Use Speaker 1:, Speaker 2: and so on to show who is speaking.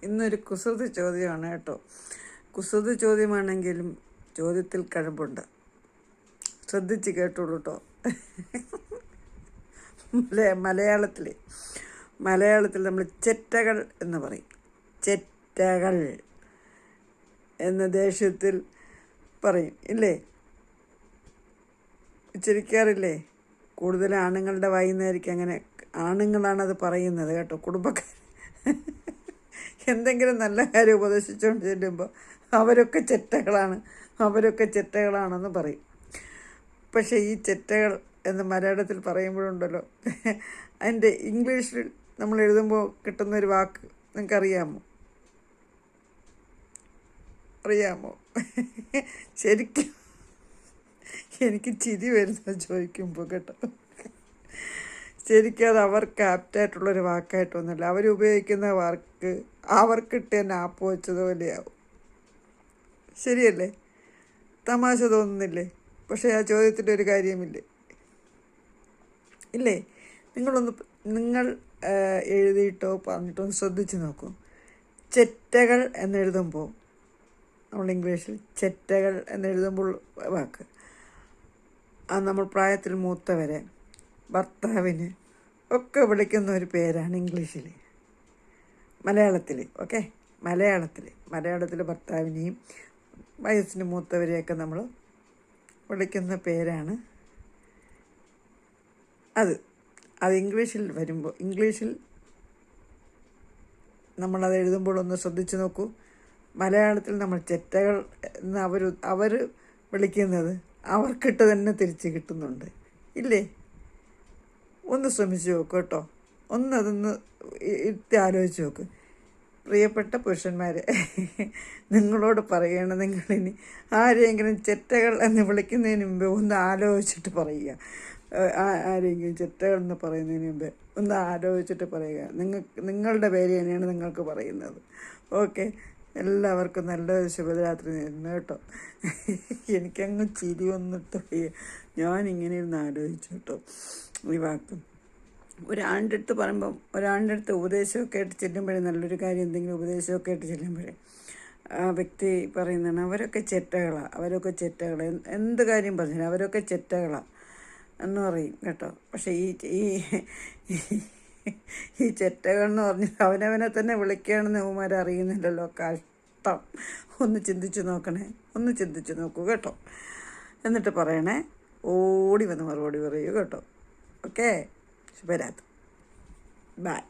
Speaker 1: ഇന്നൊരു കുസൃതി ചോദ്യമാണ് കേട്ടോ. കുസൃതി ചോദ്യമാണെങ്കിലും ചോദ്യത്തിൽ കഴമ്പുണ്ട്. ശ്രദ്ധിച്ച് കേട്ടോളൂ കേട്ടോ. മലയാളത്തിൽ നമ്മൾ ചെറ്റകൾ എന്ന് പറയും. ചെറ്റകൾ എന്ന ദേഷ്യത്തിൽ പറയും ഇല്ലേ? ഉച്ചരിക്കാറില്ലേ? കൂടുതൽ ആണുങ്ങളുടെ വായിന്നായിരിക്കും അങ്ങനെ. ആണുങ്ങളാണത് പറയുന്നത് കേട്ടോ, കുടുംബക്കാർ. എന്തെങ്കിലും നല്ല കാര്യം ഉപദേശിച്ചുകൊണ്ട് ചെല്ലുമ്പോൾ അവരൊക്കെ ചെറ്റകളാണെന്ന് പറയും. പക്ഷേ ഈ ചെറ്റകൾ എന്ന് മലയാളത്തിൽ പറയുമ്പോഴുണ്ടല്ലോ, അതിൻ്റെ ഇംഗ്ലീഷിൽ നമ്മൾ എഴുതുമ്പോൾ കിട്ടുന്നൊരു വാക്ക് നിങ്ങൾക്കറിയാമോ? ശരിക്കും എനിക്ക് ചിരി വരുന്നത് ചോദിക്കുമ്പോൾ കേട്ടോ. ശരിക്കും അത് അവർക്ക് ആപ്റ്റായിട്ടുള്ളൊരു വാക്കായിട്ടൊന്നുമില്ല. അവരുപയോഗിക്കുന്ന വാക്ക് അവർക്കിട്ട് തന്നെ ആപ്പ് വെച്ചതുപോലെയാവും. ശരിയല്ലേ? തമാശ തോന്നുന്നില്ലേ? പക്ഷേ ആ ചോദ്യത്തിൻ്റെ ഒരു കാര്യമില്ലേ? ഇല്ലേ? നിങ്ങൾ എഴുതിയിട്ടോ പറഞ്ഞിട്ടോ ശ്രദ്ധിച്ച് നോക്കൂ. ചെറ്റകൾ എന്നെഴുതുമ്പോൾ, നമ്മൾ ഇംഗ്ലീഷിൽ ചെറ്റകൾ എന്നെഴുതുമ്പോൾ വാക്ക്, അത് നമ്മൾ പ്രായത്തിൽ മൂത്തവരെ, ഭർത്താവിന് ഒക്കെ വിളിക്കുന്ന ഒരു പേരാണ് ഇംഗ്ലീഷിൽ. മലയാളത്തിൽ ഭർത്താവിനെയും വയസ്സിന് മൂത്തവരെയൊക്കെ നമ്മൾ വിളിക്കുന്ന പേരാണ് അത്. ഇംഗ്ലീഷിൽ വരുമ്പോൾ, ഇംഗ്ലീഷിൽ നമ്മളത് എഴുതുമ്പോൾ ഒന്ന് ശ്രദ്ധിച്ച് നോക്കൂ. മലയാളത്തിൽ നമ്മൾ ചെറ്റകൾ എന്ന് അവർ വിളിക്കുന്നത് അവർക്കിട്ട് തന്നെ തിരിച്ച് കിട്ടുന്നുണ്ട് ഇല്ലേ? ഒന്ന് ശ്രമിച്ച് നോക്കൂ കേട്ടോ. അതൊന്ന് ഇട്ട് ആലോചിച്ച് നോക്ക്. പ്രിയപ്പെട്ട പുരുഷന്മാരെ, നിങ്ങളോട് പറയുകയാണ്, നിങ്ങളിനി ആരെയെങ്കിലും ചെറ്റകൾ എന്ന് വിളിക്കുന്നതിന് മുമ്പ് ഒന്ന് ആലോചിച്ചിട്ട് പറയുക. ആരെങ്കിലും ചെറ്റകൾ എന്ന് പറയുന്നതിന് മുമ്പ് ഒന്ന് ആലോചിച്ചിട്ട് പറയുക. നിങ്ങളുടെ പേര് തന്നെയാണ് നിങ്ങൾക്ക് പറയുന്നത്. ഓക്കെ, എല്ലാവർക്കും നല്ലൊരു ശുഭരാത്രി നേരുന്നു കേട്ടോ. എനിക്കങ്ങ് ചിരി വന്നിട്ട് ഞാനിങ്ങനെ ഇരുന്ന് ആലോചിച്ചു കേട്ടോ ഈ വാക്ക്. ഒരാളുടെ അടുത്ത് പറയുമ്പം, ഒരാളുടെ അടുത്ത് ഉപദേശമൊക്കെ ആയിട്ട് ചെല്ലുമ്പോഴേ, നല്ലൊരു കാര്യം എന്തെങ്കിലും ഉപദേശമൊക്കെ ആയിട്ട് ചെല്ലുമ്പോഴേ ആ വ്യക്തി പറയുന്നതാണ് അവരൊക്കെ ചെറ്റകളാണ്, എന്ത് കാര്യം പറഞ്ഞാലും അവരൊക്കെ ചെറ്റകളാണ് എന്ന് പറയും കേട്ടോ. പക്ഷേ ഈ ചെറ്റകൾ എന്ന് പറഞ്ഞ് അവനവനെ തന്നെ വിളിക്കുകയാണെന്ന് അവന്മാർ അറിയുന്നില്ലല്ലോ. കഷ്ടം. ഒന്ന് ചിന്തിച്ച് നോക്കൂ കേട്ടോ. എന്നിട്ട് പറയണേ, ഓടി വന്ന് മറുപടി പറയൂ കേട്ടോ. ഓക്കെ, ശുഭരാത്രി. ബൈ.